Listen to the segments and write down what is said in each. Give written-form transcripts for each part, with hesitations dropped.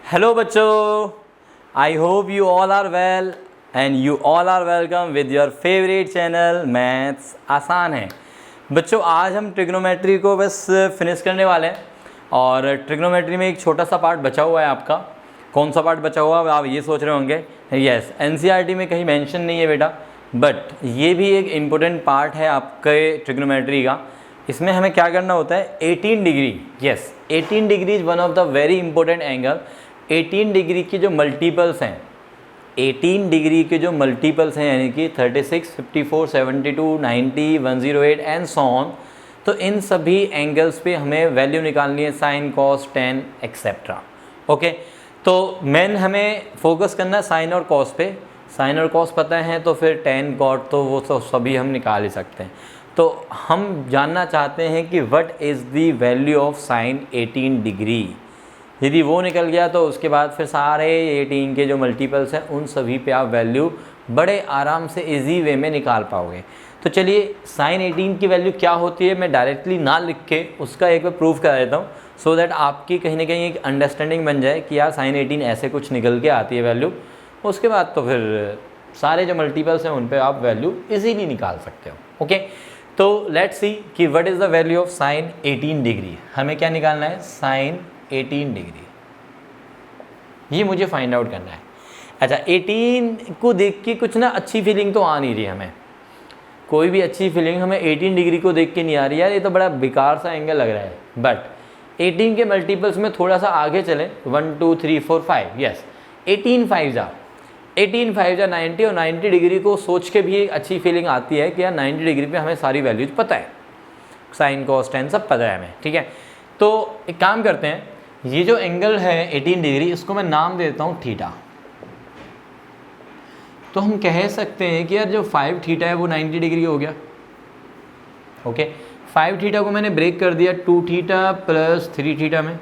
Hello बच्चों, I hope you all are well and you all are welcome with your favourite channel maths आसान है। बच्चों, आज हम ट्रिग्नोमेट्री को बस फिनिश करने वाले हैं और ट्रिग्नोमेट्री में एक छोटा सा पार्ट बचा हुआ है आपका। कौन सा पार्ट बचा हुआ है आप ये सोच रहे होंगे। यस, एनसीईआरटी में कहीं मेंशन नहीं है बेटा, बट ये भी एक इम्पोर्टेंट पार्ट है आपके ट्रिग्नोमेट्री का। इसमें हमें क्या करना होता है, 18 degree. Yes, 18 degree is one of the very important angle. 18 degree के जो मल्टीपल्स हैं, 18 डिग्री के जो मल्टीपल्स हैं यानी कि 36, 54, 72, 90, 108 एंड सो ऑन, तो इन सभी एंगल्स पे हमें वैल्यू निकालनी है, sine, cos, tan etcetera. Okay, तो मेन हमें फोकस करना है साइन और कॉस पे। साइन और कॉस पता है तो फिर टेन, कॉट तो वो तो सभी हम निकाल ही सकते हैं। तो हम जानना चाहते हैं कि what is the value of sine 18 degree. यदि वो निकल गया तो उसके बाद फिर सारे 18 के जो मल्टीपल्स हैं उन सभी पे आप वैल्यू बड़े आराम से इजी वे में निकाल पाओगे। तो चलिए, साइन 18 की वैल्यू क्या होती है मैं डायरेक्टली ना लिख के उसका एक बार प्रूफ करा देता हूँ, सो दैट आपकी कहीं ना कहीं एक अंडरस्टैंडिंग बन जाए कि यार साइन 18 ऐसे कुछ निकल के आती है वैल्यू। उसके बाद तो फिर सारे जो मल्टीपल्स हैं उन पर आप वैल्यू इजीली निकाल सकते हो। ओके, तो लेट्स सी कि what is the value of sine 18 degree. हमें क्या निकालना है, साइन 18 डिग्री, ये मुझे फाइंड आउट करना है। अच्छा, 18 को देख के कुछ ना अच्छी फीलिंग तो आ नहीं रही हमें, कोई भी अच्छी फीलिंग हमें 18 डिग्री को देख के नहीं आ रही। यार ये तो बड़ा बेकार सा एंगल लग रहा है। बट 18 के मल्टीपल्स में थोड़ा सा आगे चले, 1 2 3 4 5, यस 18 5 जा 90 और 90 डिग्री को सोच के भी एक अच्छी फीलिंग आती है कि यार 90 डिग्री पे हमें सारी वैल्यूज पता है, साइन कॉस टेन सब पता है हमें। ठीक है, तो एक काम करते हैं, ये जो एंगल है 18 डिग्री इसको मैं नाम देता हूँ थीटा। तो हम कह सकते हैं कि यार जो 5 थीटा है वो 90 डिग्री हो गया। ओके, 5 थीटा को मैंने ब्रेक कर दिया 2 थीटा प्लस 3 थीटा में,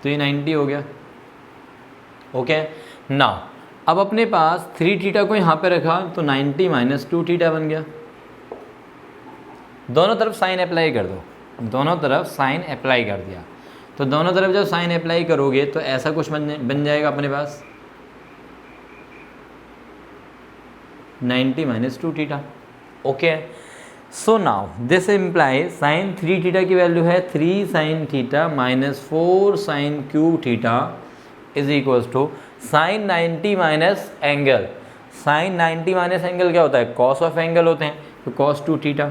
तो ये 90 हो गया। ओके, नाउ अब अपने पास 3 थीटा को यहाँ पे रखा तो 90 माइनस 2 थीटा बन गया। दोनों तरफ साइन अप्लाई कर दो, दोनों तरफ साइन अप्लाई कर दिया, तो दोनों तरफ जब साइन अप्लाई करोगे तो ऐसा कुछ बन जाएगा अपने पास 90 minus 2 theta. Okay, so now this imply sine 3 theta की वैल्यू है 3 sine theta minus 4 sine cube theta is equals to sine 90 minus angle. Sine 90 minus angle क्या होता है, कॉस ऑफ एंगल होते हैं, तो कॉस 2 थीटा।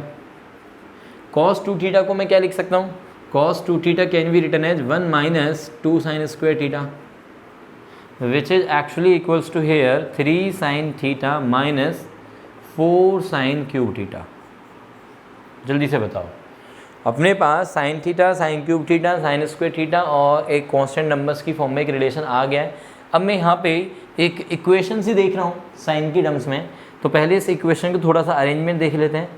कॉस 2 थीटा को मैं क्या लिख सकता हूँ, cos 2 theta can be written as 1 minus 2 sin square theta, which is actually equals to here 3 sin theta minus 4 sin cube theta। जल्दी से बताओ, अपने पास sin theta, sin cube theta, sin square theta और एक कांस्टेंट नंबर्स की form में एक relation आ गया है। अब मैं यहाँ पे एक इक्वेशन सी देख रहा हूँ साइन की टर्म्स में, तो पहले इस इक्वेशन को थोड़ा सा अरेंजमेंट देख लेते हैं।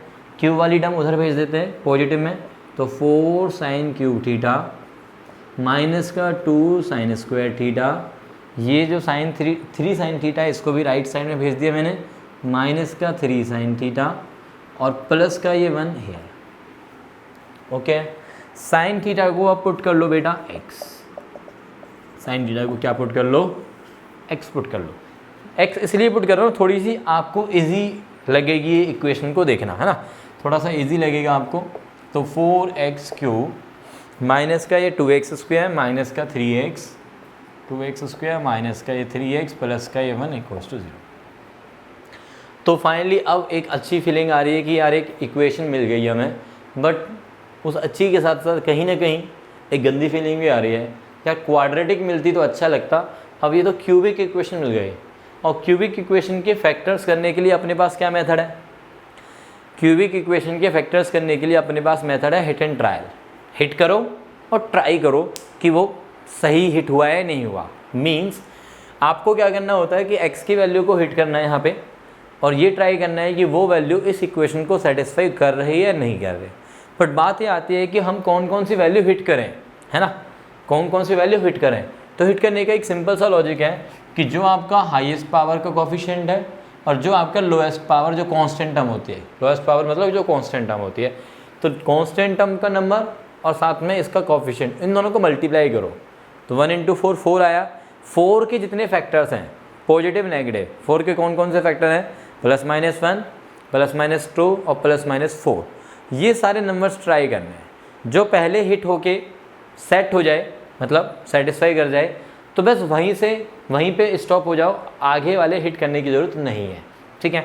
क्यूब वाली टर्म उधर भेज देते हैं पॉजिटिव में, तो 4 साइन क्यूब थीटा माइनस का 2 साइन स्क्वायर थीटा। ये जो साइन 3 साइन थीटा है इसको भी राइट साइड में भेज दिया मैंने, माइनस का 3 साइन थीटा और प्लस का ये 1 हेयर। ओके, साइन थीटा को आप पुट कर लो बेटा x, साइन थीटा को क्या पुट कर लो, x पुट कर लो। x इसलिए पुट कर रहा हूँ थोड़ी सी आपको इजी लगेगी ये इक्वेशन को देखना, है ना, थोड़ा सा इजी लगेगा आपको। तो 4x क्यूब माइनस का ये 2x स्क्वायर माइनस का 3x, 2x स्क्वायर माइनस का ये 3x प्लस का ये 1 इक्वल्स टू 0। तो फाइनली अब एक अच्छी फीलिंग आ रही है कि यार एक इक्वेशन मिल गई हमें, बट उस अच्छी के साथ साथ कहीं ना कहीं एक गंदी फीलिंग भी आ रही है। यार क्वाड्रेटिक मिलती तो अच्छा लगता, अब ये तो क्यूबिक इक्वेशन मिल गई। और क्यूबिक इक्वेशन के फैक्टर्स करने के लिए अपने पास क्या मेथड है, क्यूबिक इक्वेशन के फैक्टर्स करने के लिए अपने पास मेथड है हिट एंड ट्रायल। हिट करो और ट्राई करो कि वो सही हिट हुआ है नहीं हुआ। मींस आपको क्या करना होता है कि x की वैल्यू को हिट करना है यहाँ पे, और ये ट्राई करना है कि वो वैल्यू इस इक्वेशन को सेटिस्फाई कर रही है या नहीं कर रही। बट बात ये आती है कि हम कौन कौन सी वैल्यू हिट करें, है ना, कौन कौन सी वैल्यू हिट करें। तो हिट करने का एक सिंपल सा लॉजिक है कि जो आपका हाईएस्ट पावर का कोफिशिएंट है और जो आपका लोएस्ट पावर जो कांस्टेंट टर्म होती है, लोएस्ट पावर मतलब जो कांस्टेंट टर्म होती है, तो कांस्टेंट टर्म का नंबर और साथ में इसका कोफिशिएंट, इन दोनों को मल्टीप्लाई करो तो 1 × 4 4 आया, 4 के जितने फैक्टर्स हैं पॉजिटिव नेगेटिव, 4 के कौन कौन से फैक्टर हैं, +-1 +-2 और +-4, ये सारे नंबर्स ट्राई करने हैं। जो पहले हिट होके सेट हो जाए, मतलब सेटिस्फाई कर जाए, तो बस वहीं पे स्टॉप हो जाओ, आगे वाले हिट करने की ज़रूरत नहीं है। ठीक है,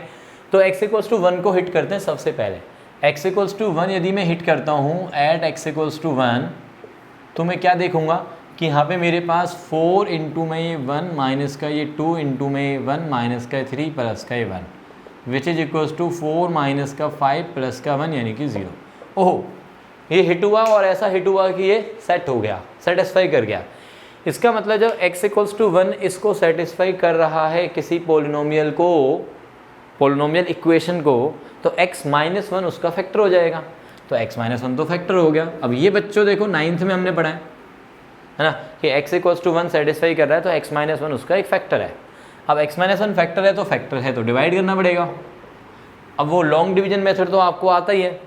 तो x=1 को हिट करते हैं सबसे पहले। x=1 यदि मैं हिट करता हूँ एट x=1, तो मैं क्या देखूँगा कि यहाँ पे मेरे पास 4 इंटू में ये 1 माइनस का ये 2 इंटू में ये 1 माइनस का 3 प्लस का ये 1 which is equals to 4 minus का 5 प्लस का 1 यानी कि 0। ओहो, ये हिट हुआ और ऐसा हिट हुआ कि ये सेट हो गया, सेटिस्फाई कर गया। इसका मतलब जब x=1 इसको सेटिस्फाई कर रहा है किसी पोलिनोमियल को, पोलिनोमियल इक्वेशन को, तो x-1 उसका फैक्टर हो जाएगा। तो x-1 तो फैक्टर हो गया। अब ये बच्चों देखो 9th में हमने पढ़ा है ना कि x=1 सेटिस्फाई कर रहा है तो x-1 उसका एक फैक्टर है। अब x-1 फैक्टर है तो तो डिवाइड करना पड़ेगा। अब वो लॉन्ग डिवीजन मेथड तो आपको आता ही है,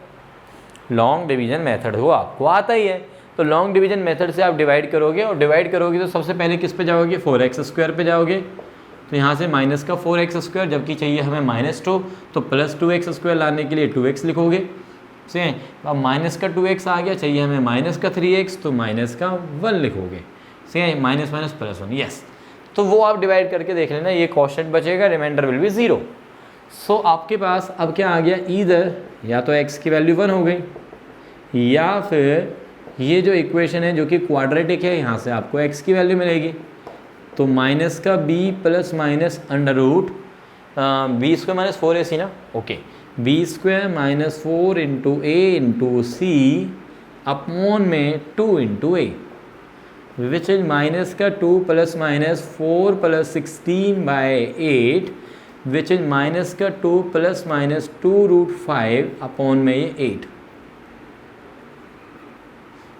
लॉन्ग डिवीजन मेथड वो आपको आता ही है। तो लॉन्ग डिवीजन मेथड से आप डिवाइड करोगे, और डिवाइड करोगे तो सबसे पहले किस पे जाओगे, 4x² पे जाओगे। तो यहाँ से माइनस का 4x², जबकि चाहिए हमें -2, तो +2x² लाने के लिए 2x लिखोगे। ठीक है, अब माइनस का 2x आ गया, चाहिए हमें माइनस का 3x, तो माइनस का 1 लिखोगे। ठीक है, माइनस माइनस +1, यस। तो वो आप डिवाइड करके देख लेना, ये क्वोशिएंट बचेगा, रिमाइंडर विल बी 0। सो आपके पास अब क्या आ गया, ईदर या तो x की वैल्यू 1 हो गई, या फिर ये जो इक्वेशन है जो कि क्वाड्रेटिक है, यहाँ से आपको x की वैल्यू मिलेगी। तो माइनस का b plus minus under root b² - 4ac ना, okay, b² - 4 into a into C upon में 2 into a, which is minus का 2 plus minus 4 plus 16/8, which is minus का 2 प्लस माइनस 2√5 अपॉन में ये 8।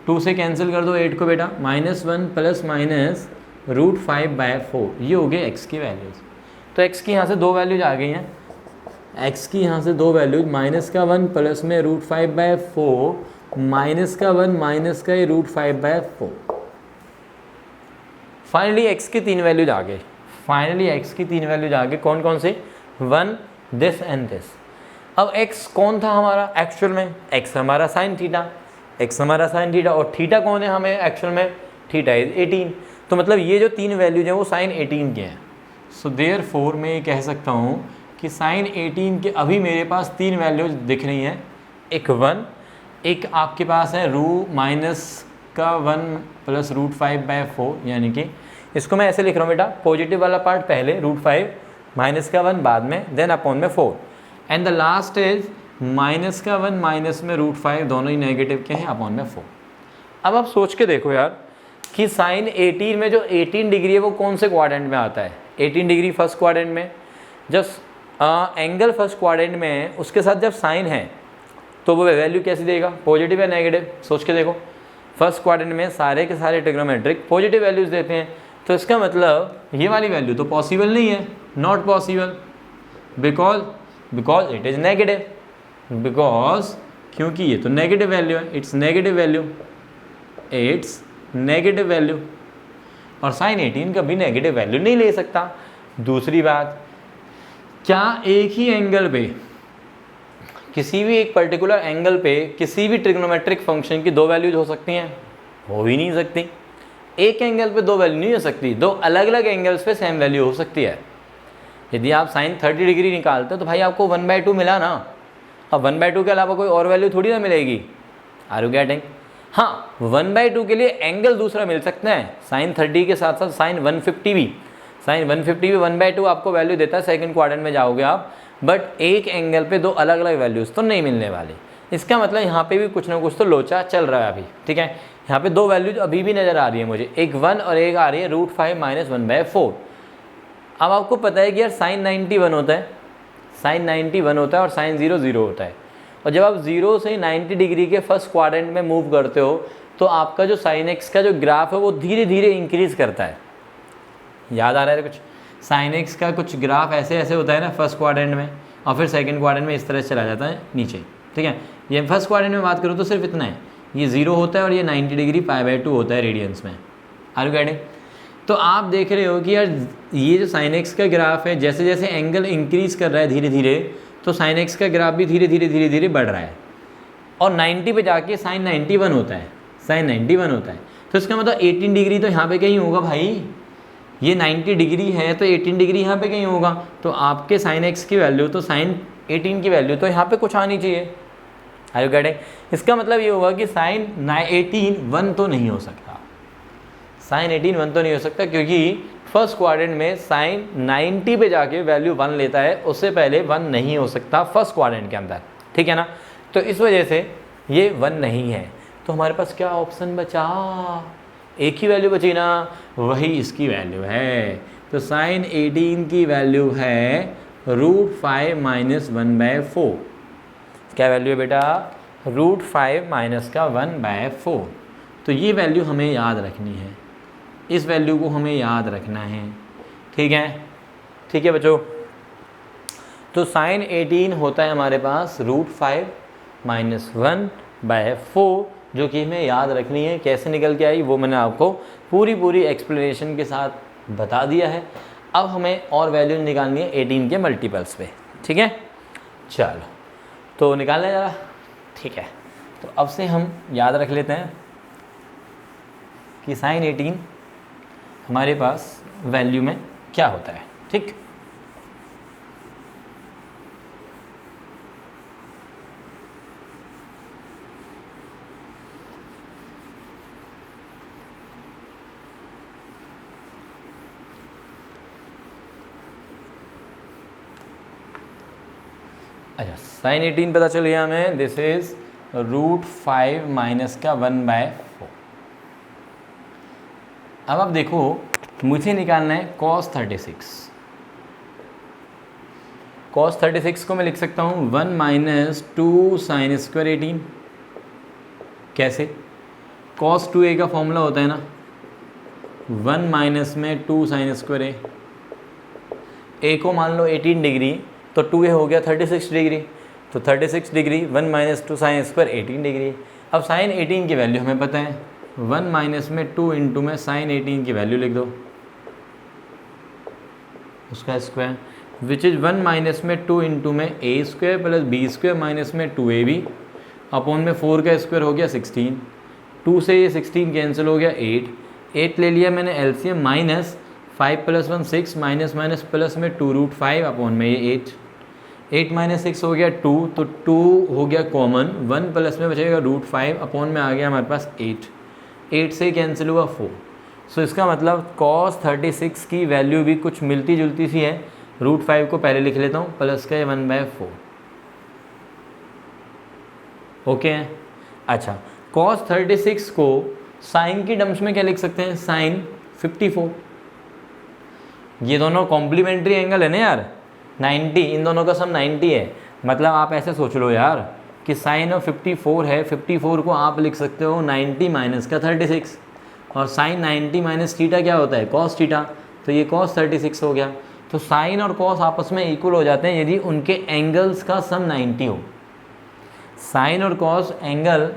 2 से कैंसिल कर दो 8 को बेटा, -1 प्लस माइनस √5/4, ये हो गए x की वैल्यूज़। तो x की यहाँ से 2 वैल्यूज आ गई हैं, x की यहाँ से 2 वैल्यूज, -1 प्लस में √5/4 माइनस का 1 माइनस का ये √5/4। फाइनली x की 3 वैल्यूज आ गई, फाइनली x की 3 वैल्यूज आ गई। कौन कौन से, 1 दिस एंड दिस। अब x कौन था हमारा एक्चुअल में, x हमारा साइन थीटा, x हमारा साइन थीटा, और थीटा कौन है हमें एक्चुअल में, थीटा इज 18। तो मतलब ये जो 3 वैल्यूज हैं वो साइन 18 के हैं। सो देयरफॉर मैं ये कह सकता हूँ कि साइन 18 के अभी मेरे पास 3 वैल्यूज दिख रही हैं, एक 1, एक आपके पास है माइनस का 1 प्लस √5/4, यानी कि इसको मैं ऐसे लिख रहा हूँ बेटा, पॉजिटिव वाला पार्ट पहले √5, माइनस का 1 बाद में, देन अपॉन में 4, and the last is minus का 1 माइनस में √5, दोनों ही नेगेटिव के हैं, अपॉन में 4। अब आप सोच के देखो यार कि साइन 18 में जो 18 डिग्री है वो कौन से क्वाड्रेंट में आता है, 18 डिग्री फर्स्ट क्वाड्रेंट में। जब एंगल फर्स्ट क्वाड्रेंट में है उसके साथ जब साइन है तो वो वैल्यू कैसी देगा, पॉजिटिव या नेगेटिव, सोच के देखो। फर्स्ट क्वाड्रेंट में सारे के सारे ट्रिग्नोमेट्रिक पॉजिटिव वैल्यूज़ देते हैं, तो इसका मतलब ये वाली वैल्यू तो पॉसिबल नहीं है, not possible, because it is negative, because क्योंकि ये तो नेगेटिव वैल्यू है, it's negative value, it's negative value, और साइन 18 कभी नेगेटिव वैल्यू नहीं ले सकता। दूसरी बात, क्या एक ही एंगल पे, किसी भी एक पर्टिकुलर एंगल पे किसी भी ट्रिग्नोमेट्रिक फंक्शन की 2 वैल्यूज हो सकती हैं, हो ही नहीं सकती। एक एंगल पे 2 वैल्यू नहीं हो सकती, 2 अलग अलग एंगल्स पे सेम वैल्यू हो सकती है। यदि आप साइन 30 डिग्री निकालते हो तो भाई आपको 1/2 मिला ना, अब 1/2 के अलावा कोई और वैल्यू थोड़ी ना मिलेगी, आर यू गेटिंग। हाँ, 1/2 के लिए एंगल दूसरा मिल सकता है, साइन 30 के साथ साथ साइन 150 भी, साइन 150 भी 1/2 आपको वैल्यू देता है, सेकंड क्वाड्रेंट में जाओगे आप, बट एक एंगल पे 2 अलग अलग वैल्यूज़ तो नहीं मिलने वाली। इसका मतलब यहाँ पे भी कुछ ना कुछ तो लोचा चल रहा है अभी, ठीक है। यहाँ पे 2 वैल्यूज अभी भी नज़र आ रही है मुझे, एक 1 और एक आ रही है √5 - 1/4। अब आपको पता है कि यार साइन 90 1 होता है, साइन 90 1 होता है और साइन 0 0 होता है, और जब आप 0 से 90 डिग्री के फर्स्ट क्वाड्रेंट में मूव करते हो तो आपका जो साइन एक्स का जो ग्राफ है वो धीरे धीरे इंक्रीज़ करता है। याद आ रहा है कुछ, साइन एक्स का कुछ ग्राफ ऐसे ऐसे होता है ना फर्स्ट क्वाड्रेंट में, और फिर सेकंड क्वाड्रेंट में इस तरह से चला जाता है नीचे, ठीक है। ये फर्स्ट क्वाड्रेंट में बात करूँ तो सिर्फ इतना है, ये 0 होता है और ये 90 डिग्री π/2 होता है रेडियंस में, आर यू गेटिंग। तो आप देख रहे हो कि यार ये जो साइन एक्स का ग्राफ है, जैसे जैसे एंगल इंक्रीज कर रहा है धीरे धीरे, तो साइन एक्स का ग्राफ भी धीरे धीरे बढ़ रहा है, और 90 पे जाके साइन 91 होता है, साइन 91 होता है। तो इसका मतलब 18 डिग्री तो यहाँ पे कहीं होगा भाई, ये 90 डिग्री है तो 18 डिग्री यहाँ पे कहीं होगा। तो आपके साइन एक्स की वैल्यू तो साइन 18 की वैल्यू तो यहाँ पे कुछ आनी चाहिए। Are you getting? इसका मतलब ये होगा कि साइन 18 1 तो नहीं हो सकता, साइन 18 1 तो नहीं हो सकता, क्योंकि फर्स्ट क्वाड्रेंट में साइन 90 पे जाके वैल्यू 1 लेता है, उससे पहले 1 नहीं हो सकता फर्स्ट क्वाड्रेंट के अंदर, ठीक है ना। तो इस वजह से ये 1 नहीं है। तो हमारे पास क्या ऑप्शन बचा? एक ही वैल्यू बची ना, वही इसकी वैल्यू है। तो साइन 18 की वैल्यू है √5 - 1/4। क्या वैल्यू है बेटा? √5 माइनस का 1/4। तो ये वैल्यू हमें याद रखनी है, इस वैल्यू को हमें याद रखना है, ठीक है, ठीक है बच्चों। तो साइन 18 होता है हमारे पास √5 - 1/4, जो कि हमें याद रखनी है। कैसे निकल के आई वो मैंने आपको पूरी एक्सप्लेनेशन के साथ बता दिया है। अब हमें और वैल्यू निकालनी है 18 के मल्टीपल्स पे, ठीक है। चलो तो निकालना ज़रा, ठीक है। तो अब से हम याद रख लेते हैं कि साइन 18 हमारे पास वैल्यू में क्या होता है, ठीक। अच्छा, साइन 18 पता चल गया हमें, दिस इज √5 माइनस का 1/4। अब आप देखो, मुझे निकालना है cos 36। cos 36 को मैं लिख सकता हूँ 1 - 2 sin स्क्वायर 18। कैसे? cos 2a का फॉर्मूला होता है ना, 1 माइनस में 2 sin स्क्वायर a को मान लो 18 डिग्री, तो 2a हो गया 36 डिग्री। तो 36 डिग्री 1 - 2 sin स्क्वायर 18 डिग्री। अब साइन 18 की वैल्यू हमें पता है, 1 माइनस में 2 इंटू में साइन 18 की वैल्यू लिख दो, उसका स्क्वायर, विच इज़ 1 माइनस में 2 इंटू में a square plus b square minus में 2ab अपॉन में 4 का स्क्वायर हो गया 16। 2 से ये 16 कैंसिल हो गया 8 ले लिया मैंने LCM, minus 5 + 1 6 minus minus plus में 2 √5 अपॉन में ये 8 - 6 हो गया 2, तो 2 हो गया कॉमन, 1 प्लस में बचेगा √5 अपॉन में आ गया हमारे पास 8 से कैंसिल हुआ 4। सो इसका मतलब cos 36 की वैल्यू भी कुछ मिलती जुलती सी है। √5 को पहले लिख लेता हूँ, प्लस का 1/4, ओके है। अच्छा, cos 36 को साइन की टर्म्स में क्या लिख सकते हैं? साइन 54। ये दोनों कॉम्प्लीमेंट्री एंगल है ना यार, 90, इन दोनों का सम 90 है। मतलब आप ऐसे सोच लो यार कि साइन ऑफ 54 है, 54 को आप लिख सकते हो 90 माइनस का 36, और साइन 90 माइनस थीटा क्या होता है? cos theta. तो ये cos 36 हो गया। तो साइन और cos आपस में इक्वल हो जाते हैं यदि उनके एंगल्स का सम 90 हो। साइन और cos एंगल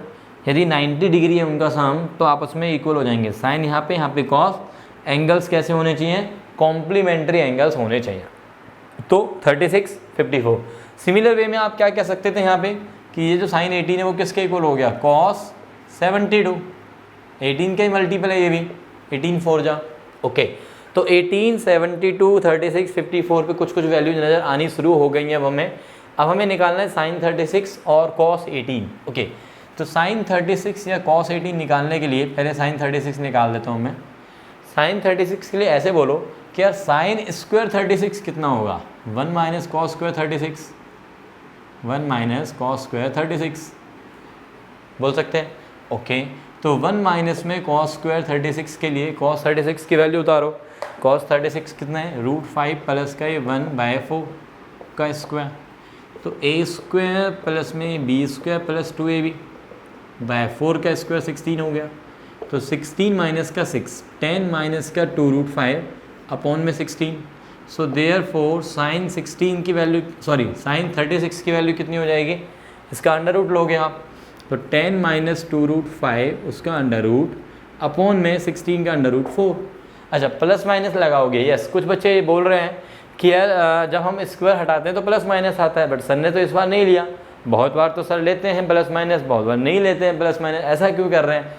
यदि 90 डिग्री है उनका सम, तो आपस में इक्वल हो जाएंगे। साइन यहाँ पे cos, एंगल्स कैसे होने चाहिए? कॉम्प्लीमेंट्री एंगल्स होने चाहिए। तो 36 54। सिमिलर वे में आप क्या कह सकते थे यहाँ पे कि ये जो साइन 18 है वो किसके इक्वल हो गया? cos 72। 18 का ही मल्टीपल है ये भी, 18 4 जा, ओके। तो 18 72 36 54 पे कुछ वैल्यू नज़र आनी शुरू हो गई हैं। अब हमें निकालना है साइन 36 और cos 18, ओके। तो साइन 36 या cos 18 निकालने के लिए पहले साइन 36 निकाल देता हूँ मैं। साइन 36 के लिए ऐसे बोलो कि यार साइन स्क्वायर 36 कितना होगा? 1 minus cos square 36, 1 minus cos square 36 बोल सकते हैं, ओके। तो 1 माइनस में कॉस स्क्वायर 36 के लिए कॉस 36 की वैल्यू उतारो। कॉस 36 कितना है? √5 प्लस का ये 1/4 का स्क्वायर, तो a स्क्वायर प्लस में b square plus 2ab by 4 का स्क्वायर 16 हो गया। तो 16 माइनस का 6, 10 माइनस का 2√5 अपॉन में 16। सो देयरफॉर साइन 16 की वैल्यू, सॉरी साइन 36 की वैल्यू कितनी हो जाएगी? इसका अंडर रूट लोगे आप, तो 10 माइनस 2√5 उसका अंडर रूट अपॉन में 16 का अंडर रूट 4। अच्छा प्लस माइनस लगाओगे, यस। कुछ बच्चे ये बोल रहे हैं कि यार जब हम स्क्वायर हटाते हैं तो प्लस माइनस आता है, बट सर ने तो इस बार नहीं लिया। बहुत बार तो सर लेते हैं प्लस माइनस, बहुत बार नहीं लेते हैं प्लस माइनस, ऐसा क्यों कर रहे हैं?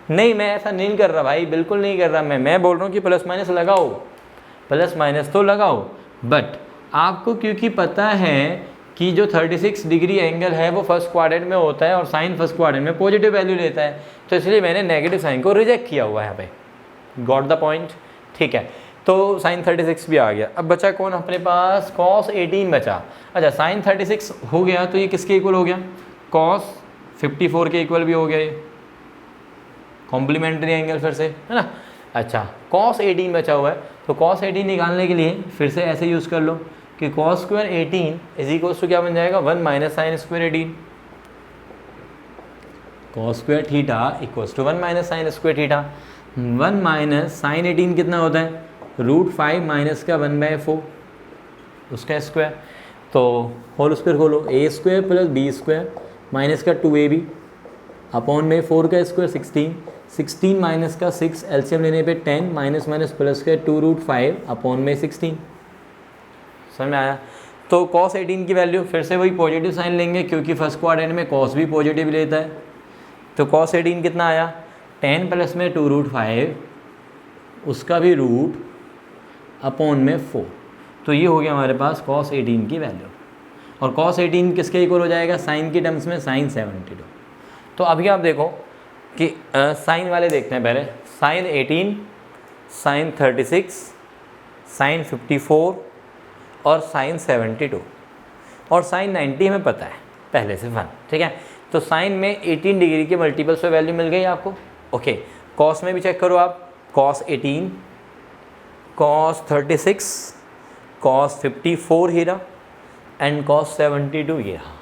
नहीं, मैं ऐसा नहीं कर रहा भाई, बिल्कुल नहीं कर रहा। मैं बोल रहा हूँ कि प्लस माइनस लगाओ, प्लस माइनस तो लगाओ, बट आपको क्योंकि पता है कि जो 36 डिग्री एंगल है वो फर्स्ट क्वाड्रेंट में होता है और साइन फर्स्ट क्वाड्रेंट में पॉजिटिव वैल्यू लेता है, तो इसलिए मैंने नेगेटिव साइन को रिजेक्ट किया हुआ है यहाँ पे। Got the point? ठीक है, तो साइन 36 भी आ गया। अब बचा कौन अपने पास? कॉस 18 बचा। अच्छा साइन 36 हो गया तो ये किसके इक्वल हो गया? कॉस 54 के इक्वल भी हो गया ये, कॉम्प्लीमेंट्री एंगल फिर से, है ना। अच्छा कॉस 18 बचा हुआ है, तो कॉस 18 निकालने के लिए फिर से ऐसे यूज़ कर लो कि cos square 18 is equal to क्या बन जाएगा? 1 minus sine square 18। Cos square theta equals to 1 minus sine square theta. 1 minus sine 18 कितना होता है? √5 माइनस का 1/4 उसका स्क्वायर, तो होल स्क्वायर खोलो, A square plus B square minus का 2ab अपॉन में 4 का स्क्वायर 16 माइनस का 6, एलसीएम लेने पे 10 माइनस माइनस प्लस का 2√5 अपॉन में 16। समझ में आया? तो cos 18 की वैल्यू फिर से वही पॉजिटिव साइन लेंगे क्योंकि फर्स्ट क्वाड्रेंट में cos भी पॉजिटिव लेता है। तो cos 18 कितना आया? 10 प्लस में 2√5 उसका भी रूट अपॉन में 4। तो ये हो गया हमारे पास cos 18 की वैल्यू। और cos 18 किसके इक्वल हो जाएगा? साइन की टर्म्स में sin 72। तो अभी आप देखो कि साइन वाले देखते हैं पहले। साइन 18, साइन 36, साइन 54 और साइन 72 और साइन 90 हमें पता है पहले से 1। ठीक है, तो साइन में 18 डिग्री के मल्टीपल्स पे वैल्यू मिल गई आपको। ओके, कॉस में भी चेक करो आप, cos 18, cos 36, cos 54 ही रहा एंड cos 72 ये रहा।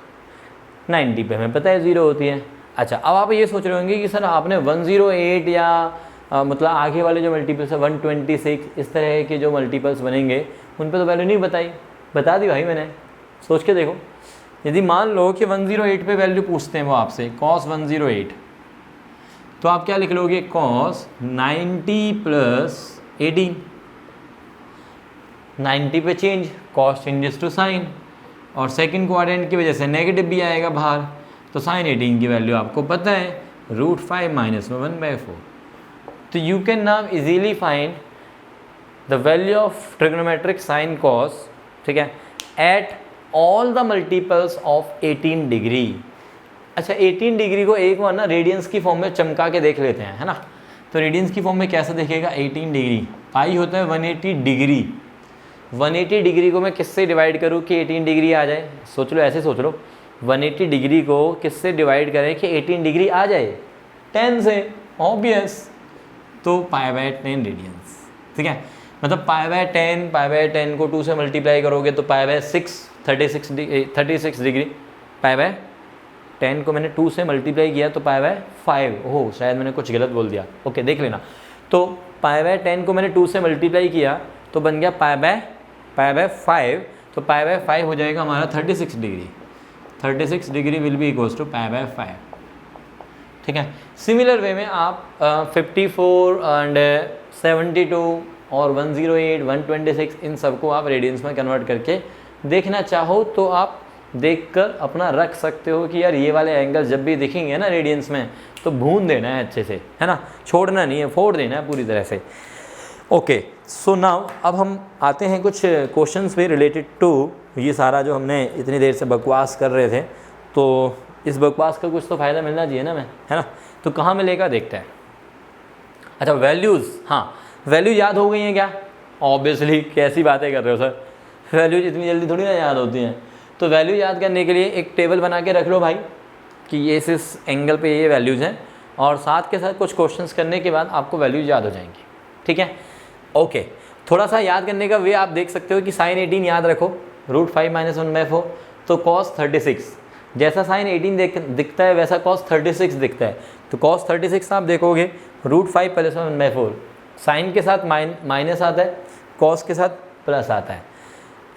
90 पे हमें पता है 0 होती है। अच्छा अब आप ये सोच रहे होंगे कि सर आपने 108 या मतलब आगे वाले जो मल्टीपल्स है 126 इस तरह के जो मल्टीपल्स बनेंगे उन पे तो वैल्यू नहीं बताई। बता दी भाई मैंने, सोच के देखो। यदि मान लो कि 108 पे वैल्यू पूछते हैं वो आपसे, cos 108, तो आप क्या लिख लोगे? cos 90 प्लस 18, 90 पे change, cos changes to sine, और सेकंड क्वाड्रेंट की वजह से नेगेटिव भी आएगा बाहर, तो साइन 18 की वैल्यू आपको पता है √5 माइनस 1/4। तो you can now easily find the value of trigonometric sine cos, ठीक है, at all the multiples of 18 degree. अच्छा 18 डिग्री को एक बार ना रेडियंस की फॉर्म में चमका के देख लेते हैं, है ना। तो रेडियंस की फॉर्म में कैसे देखेगा? 18 डिग्री, पाई होता है 180 डिग्री। 180 डिग्री को मैं किससे डिवाइड करूँ कि 18 डिग्री आ जाए? सोच लो, ऐसे सोच लो, 180 डिग्री को किससे डिवाइड करें कि 18 डिग्री आ जाए? 10 से, ऑब्वियस। तो π/10 रेडियंस, ठीक है। मतलब π/10 को 2 से मल्टीप्लाई करोगे तो π/6 36 डिग्री। π/10 को मैंने 2 से मल्टीप्लाई किया तो π/5, ओह शायद मैंने कुछ गलत बोल दिया, ओके देख लेना। तो π/10 को मैंने 2 से मल्टीप्लाई किया तो बन गया π/5, तो π/5 हो जाएगा हमारा 36 degree. 36 degree will be equals to π/5, ठीक है। सिमिलर वे में आप 54 एंड 72 और 108, 126 इन सबको आप रेडियंस में कन्वर्ट करके देखना चाहो तो आप देखकर अपना रख सकते हो कि यार ये वाले एंगल जब भी दिखेंगे ना रेडियंस में तो भून देना है अच्छे से, है ना, छोड़ना नहीं है, फोड़ देना है पूरी तरह से। ओके, सो नाउ अब हम आते हैं कुछ क्वेश्चंस पे रिलेटेड टू ये सारा जो हमने इतनी देर से बकवास कर रहे थे, तो इस बकवास का कुछ तो फ़ायदा मिलना चाहिए ना, है ना। तो कहाँ मिलेगा देखते हैं। अच्छा वैल्यूज़, हाँ वैल्यू याद हो गई हैं क्या? ऑब्वियसली, कैसी बातें कर रहे हो सर, वैल्यूज इतनी जल्दी थोड़ी ना याद होती हैं। तो वैल्यू याद करने के लिए एक टेबल बना के रख लो भाई कि ये इस एंगल पे ये वैल्यूज़ हैं, और साथ के साथ कुछ क्वेश्चंस करने के बाद आपको वैल्यूज याद हो जाएंगी, ठीक है। ओके, थोड़ा सा याद करने का वे आप देख सकते हो कि साइन 18 याद रखो, √5 माइनस 1/4, तो cos 36 जैसा साइन 18 दिखता है वैसा cos 36 दिखता है। तो cos 36 आप देखोगे √5 प्लस 1/4, साइन के साथ माइनस आता है, cos के साथ प्लस आता है।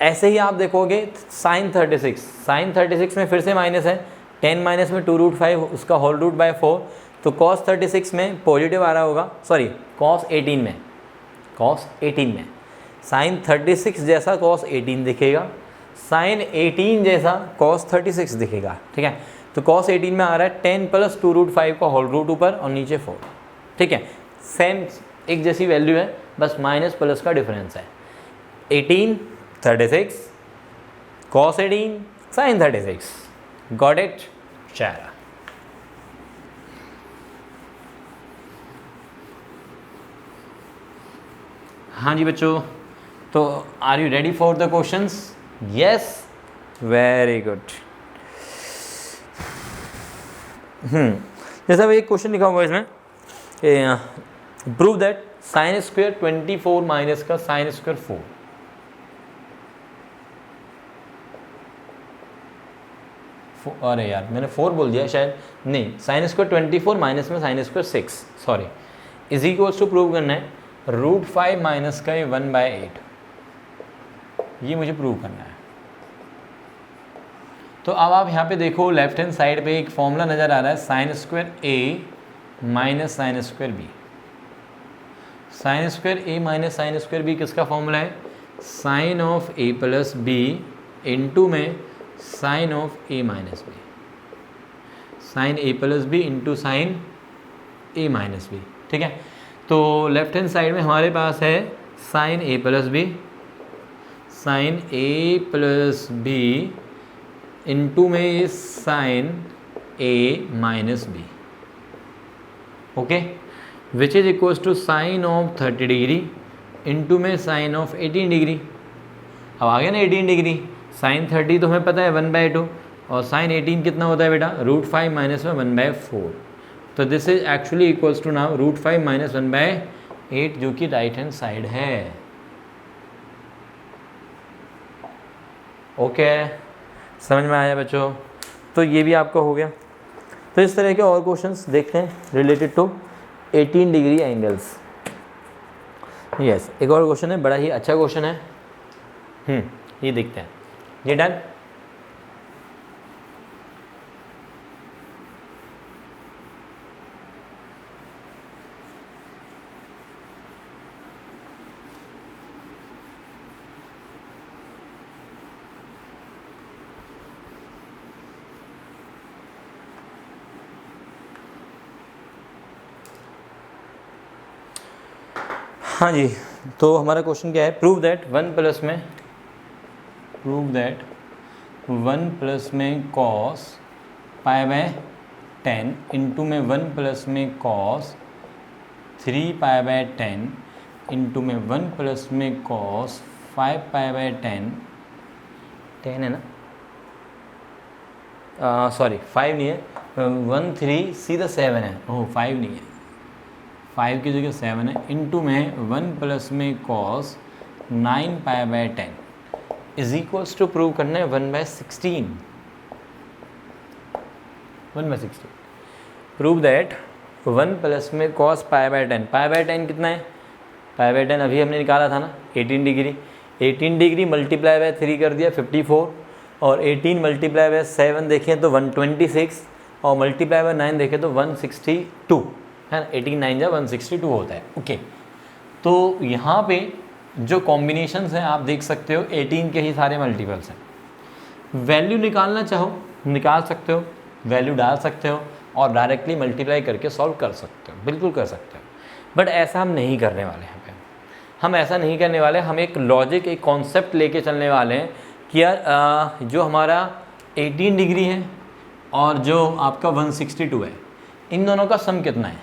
ऐसे ही आप देखोगे साइन 36 में फिर से माइनस है, 10 माइनस में 2√5 उसका होल √4, तो cos 36 में पॉजिटिव आ रहा होगा, सॉरी cos 18 में कॉस 18 में। साइन 36 जैसा कॉस 18 दिखेगा, साइन 18 जैसा कॉस 36 दिखेगा, ठीक है। तो कॉस 18 में आ रहा है 10 + 2√5 का होल रूट ऊपर और नीचे 4, ठीक है। सेम एक जैसी वैल्यू है, बस माइनस प्लस का डिफरेंस है। 18 36 कॉस 18 साइन 36, गॉट इट? चलो हाँ जी बच्चों, तो are you ready for the questions? Yes, very good. जैसा एक क्वेश्चन लिखा हुआ है इसमें, prove that sine square 24 minus का साइन स्क्वायर 4। अरे यार मैंने 4 बोल दिया शायद, नहीं, साइन स्क्वायर 24 माइनस में sine square 6, sorry, is equals to prove करना है √5 माइनस का ये 1/8, ये मुझे प्रूव करना है। तो अब आप यहाँ पे देखो लेफ्ट हैंड साइड पे एक फॉर्मूला नज़र आ रहा है, sine square A minus sine square B। Sine square A minus sine square B किसका फॉर्मूला है? Sine of A plus B into में sine of A minus B, sine A plus B into sine A minus B, ठीक है। तो left hand side में हमारे पास है sine A plus B, sine A plus B into में sine A minus B, okay, which is equals to sine of 30 degree into में sine of 18 degree. अब आ गया ना 18 डिग्री, साइन 30 तो हमें पता है 1/2 और साइन 18 कितना होता है बेटा? √5 माइनस में 1/4। तो this is actually equals to now √5 minus 1/8, जो कि राइट हैंड साइड है, ओके। समझ में आया बच्चों? तो ये भी आपका हो गया। तो इस तरह के और क्वेश्चंस देखते हैं related to 18 degree angles. Yes, एक और क्वेश्चन है, बड़ा ही अच्छा क्वेश्चन है, ये देखते हैं। ये डन? हाँ जी, तो हमारा क्वेश्चन क्या है? प्रूव दैट 1 प्लस में कॉस π/10 इंटू में 1 प्लस में कॉस 3π/10 इंटू में 1 प्लस में कॉस 5π/10, 10 है ना, सॉरी 5 नहीं है, 1 3 सीधा 7 है, ओह 5 नहीं है, 5 की जगह 7 है, इंटू में 1 प्लस में cos 9π/10 is equals to prove करना है 1/16। 1/16 प्रूव दैट 1 प्लस में कॉस π/10, π/10 कितना है? π/10 अभी हमने निकाला था ना, 18 डिग्री। 18 डिग्री मल्टीप्लाई बाय 3 कर दिया 54, और 18 मल्टीप्लाई बाय 7 देखें तो 126, और मल्टीप्लाई बाय 9 देखें तो 162 है ना, 18 9 जा 162 होता है, ओके। तो यहाँ पे जो कॉम्बिनेशंस हैं आप देख सकते हो 18 के ही सारे मल्टीपल्स हैं। वैल्यू निकालना चाहो निकाल सकते हो, वैल्यू डाल सकते हो और डायरेक्टली मल्टीप्लाई करके सॉल्व कर सकते हो, बिल्कुल कर सकते हो। बट ऐसा हम नहीं करने वाले हैं, हम ऐसा नहीं करने वाले, हम एक लॉजिक, एक कॉन्सेप्ट लेके चलने वाले हैं कि यार जो हमारा 18 डिग्री है और जो आपका 162 है, इन दोनों का सम कितना है?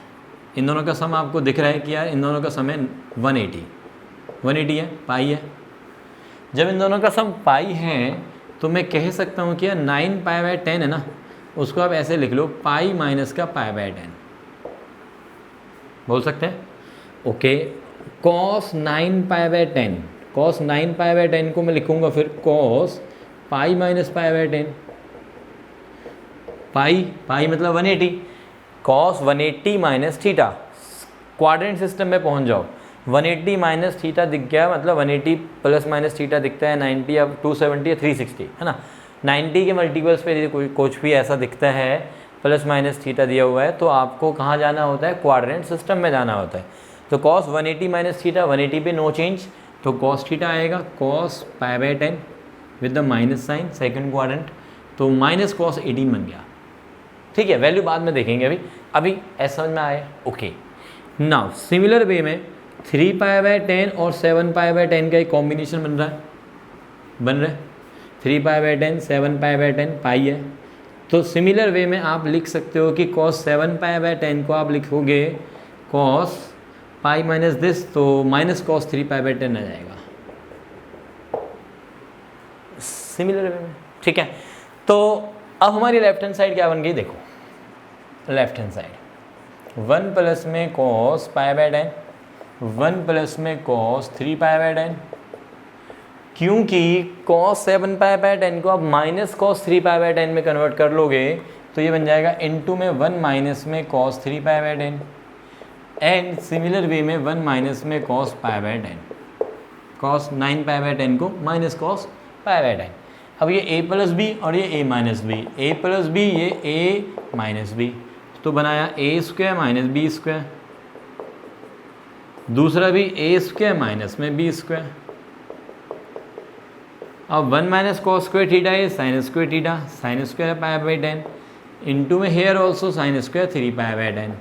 इन दोनों का सम आपको दिख रहा है कि यार इन दोनों का सम है 180 है, पाई है। जब इन दोनों का सम पाई है तो मैं कह सकता हूँ कि यार 9π/10 है ना, उसको आप ऐसे लिख लो पाई माइनस का π/10 बोल सकते हैं, ओके। cos 9π/10, cos 9π/10 को मैं लिखूँगा फिर cos पाई माइनस π/10, पाई मतलब 180, cos 180 minus theta, quadrant system में पहुंच जाओ, 180 माइनस थीटा दिख गया, मतलब 180 प्लस माइनस थीटा दिखता है 90 या 270 या 360 है ना। 90 के मल्टीपल्स पे यदि कुछ भी ऐसा दिखता है प्लस माइनस थीटा दिया हुआ है तो आपको कहाँ जाना होता है? क्वाड्रेंट सिस्टम में जाना होता है। तो कॉस 180 माइनस थीटा, 180 पे नो चेंज, तो कॉस थीटा आएगा cos π/10 with the minus sine second quadrant, तो माइनस कॉस 18 बन गया। ठीक है, वैल्यू बाद में देखेंगे, अभी ऐसा समझ में आया। ओके, नाउ सिमिलर वे में 3π/10 और 7π/10 का एक कॉम्बिनेशन बन रहा है 3π/10 7π/10 पाई है। तो सिमिलर वे में आप लिख सकते हो कि cos 7π/10 को आप लिखोगे cos पाई माइनस दिस, तो माइनस cos 3π/10 आ जाएगा सिमिलर वे में। ठीक है, तो अब हमारी लेफ्ट हैंड साइड क्या बन गई, देखो लेफ्ट हैंड साइड 1 प्लस में cos π/10, 1 प्लस में cos 3π/10, क्योंकि cos 7π/10 को आप माइनस cos 3π/10 में कन्वर्ट कर लोगे तो ये बन जाएगा इनटू में 1 माइनस में cos 3π/10 एंड सिमिलर वे में 1 माइनस में cos π/10, cos 9π/10 को माइनस cos π/10। अब ये a प्लस बी और ये a minus B, a plus B ये a माइनस बी, तो बनाया a square minus B square, दूसरा भी a स्क्वायर माइनस में बी स्क्वायर। अब 1 माइनस कॉस स्क्वायर थीटा है sine square theta, sine square π/10 into में हेयर ऑल्सो साइन स्क्वायर 3π/10।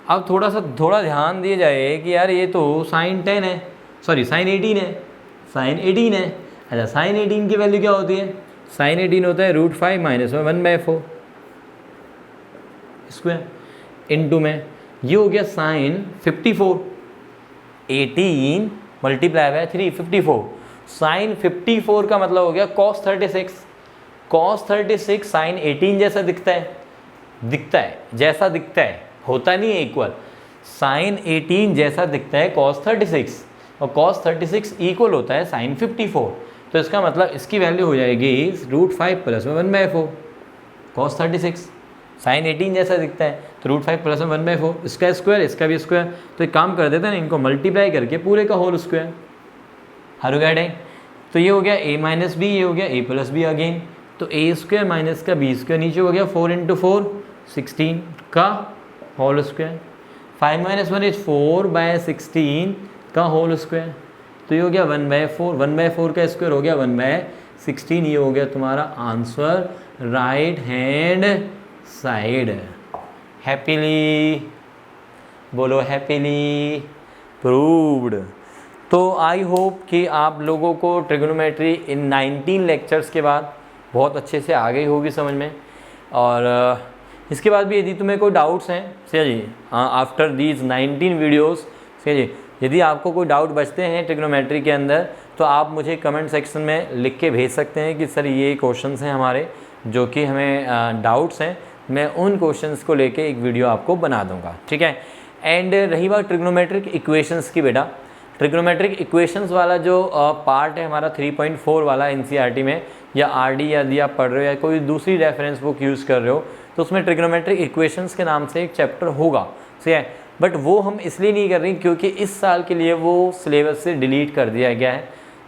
अब थोड़ा ध्यान दिया जाए कि यार ये तो साइन 10 है, सॉरी साइन 18 है, साइन 18 है। अच्छा, साइन 18 की वैल्यू क्या होती है, साइन 18 होता है √5 माइनस में 1/4 स्क्वायर इनटू में ये हो गया साइन 54, 18 मल्टीप्लाई बाय 3 54, साइन 54 का मतलब हो गया cos 36, cos 36 साइन 18 जैसा दिखता है जैसा दिखता है, होता नहीं है इक्वल, साइन 18 जैसा दिखता है cos 36 और cos 36 इक्वल होता है साइन 54, तो इसका मतलब इसकी वैल्यू हो जाएगी √5 प्लस में 1/4 cos 36, साइन 18 जैसा दिखता है तो √5 प्लस में 1/4, इसका स्क्वायर इसका भी स्क्वायर, तो एक काम कर देते हैं ना, इनको मल्टीप्लाई करके पूरे का होल स्क्वायर हर गए। तो ये हो गया a माइनस बी, ये हो गया a प्लस बी अगेन, तो a स्क्वायर माइनस का b स्क्वायर नीचे हो गया 4 × 4 16 का होल स्क्वायर, 5 - 1 इज 4/16 का होल स्क्वायर, तो ये हो गया 1/4, 1/4 का स्क्वायर हो गया 1/16, ये हो गया तुम्हारा answer right hand side. Happily बोलो, हैप्पीली प्रूव्ड। तो आई होप कि आप लोगों को ट्रिग्नोमेट्री इन 19 लेक्चर्स के बाद बहुत अच्छे से आ गई होगी समझ में। और इसके बाद भी यदि तुम्हें कोई डाउट्स हैं सही जी, आफ्टर दीज 19 वीडियोस सही जी, यदि आपको कोई डाउट बचते हैं ट्रिग्नोमेट्री के अंदर तो आप मुझे कमेंट सेक्शन में लिख के भेज सकते हैं कि सर ये क्वेश्चंस हैं हमारे जो कि हमें डाउट्स हैं, मैं उन क्वेश्चंस को लेके एक वीडियो आपको बना दूंगा, ठीक है। एंड रही बात ट्रिग्नोमेट्रिक इक्वेशंस की, बेटा ट्रिग्नोमेट्रिक इक्वेशंस वाला जो पार्ट है हमारा 3.4 वाला एनसीईआरटी में, या आरडी यदि आप पढ़ रहे हो या कोई दूसरी रेफरेंस बुक यूज़ कर रहे हो तो उसमें ट्रिग्नोमेट्रिक इक्वेशंस के नाम से एक चैप्टर होगा, सही है। बट वो हम इसलिए नहीं कर रहे क्योंकि इस साल के लिए वो सिलेबस से डिलीट कर दिया गया है,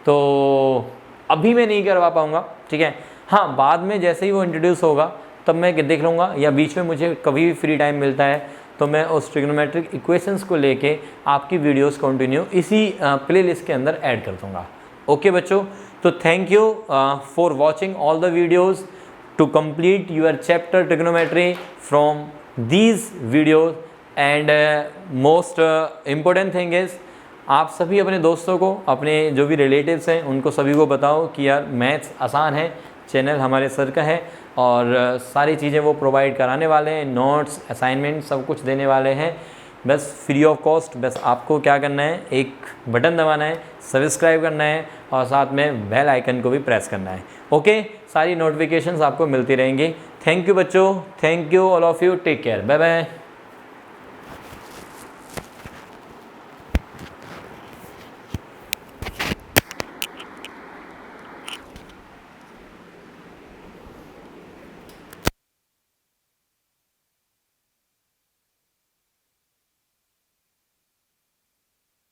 तो अभी मैं नहीं करवा पाऊँगा, ठीक है। हाँ, बाद में जैसे ही वो इंट्रोड्यूस होगा तब मैं देख लूँगा, या बीच में मुझे कभी भी फ्री टाइम मिलता है तो मैं उस ट्रिग्नोमेट्रिक इक्वेशंस को लेके आपकी वीडियोस कंटिन्यू इसी प्लेलिस्ट के अंदर ऐड कर दूँगा। ओके बच्चों, तो thank you for watching all the videos to complete your chapter trigonometry from these videos. And most important thing is आप सभी अपने दोस्तों को, अपने जो भी रिलेटिव्स हैं उनको सभी को बताओ कि यार मैथ्स आसान है, चैनल हमारे सर का है और सारी चीज़ें वो प्रोवाइड कराने वाले हैं, नोट्स असाइनमेंट सब कुछ देने वाले हैं, बस फ्री ऑफ कॉस्ट। बस आपको क्या करना है, एक बटन दबाना है, सब्सक्राइब करना है और साथ में बेल आइकन को भी प्रेस करना है। ओके, सारी नोटिफिकेशंस आपको मिलती रहेंगी। थैंक यू बच्चों, thank you all of you, take care, bye bye.